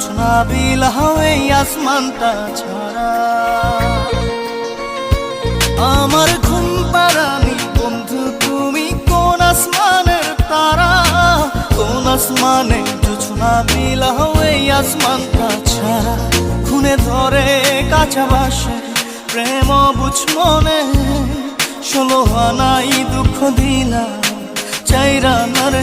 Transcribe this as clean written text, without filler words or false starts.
জোছনা বিলাও এই আসমানটা ছাড়া। আমার ঘুম পাড়ানি বন্ধু তুমি কোন আসমানের তারা, কোন আসমানে জোছনা বিলাও এই আসমানটা ছাড়া। খুনে ধরে কাঁচা বাসে প্রেম বুঝ মনে, 16 আনাই দুঃখ দিলা চাইরা নার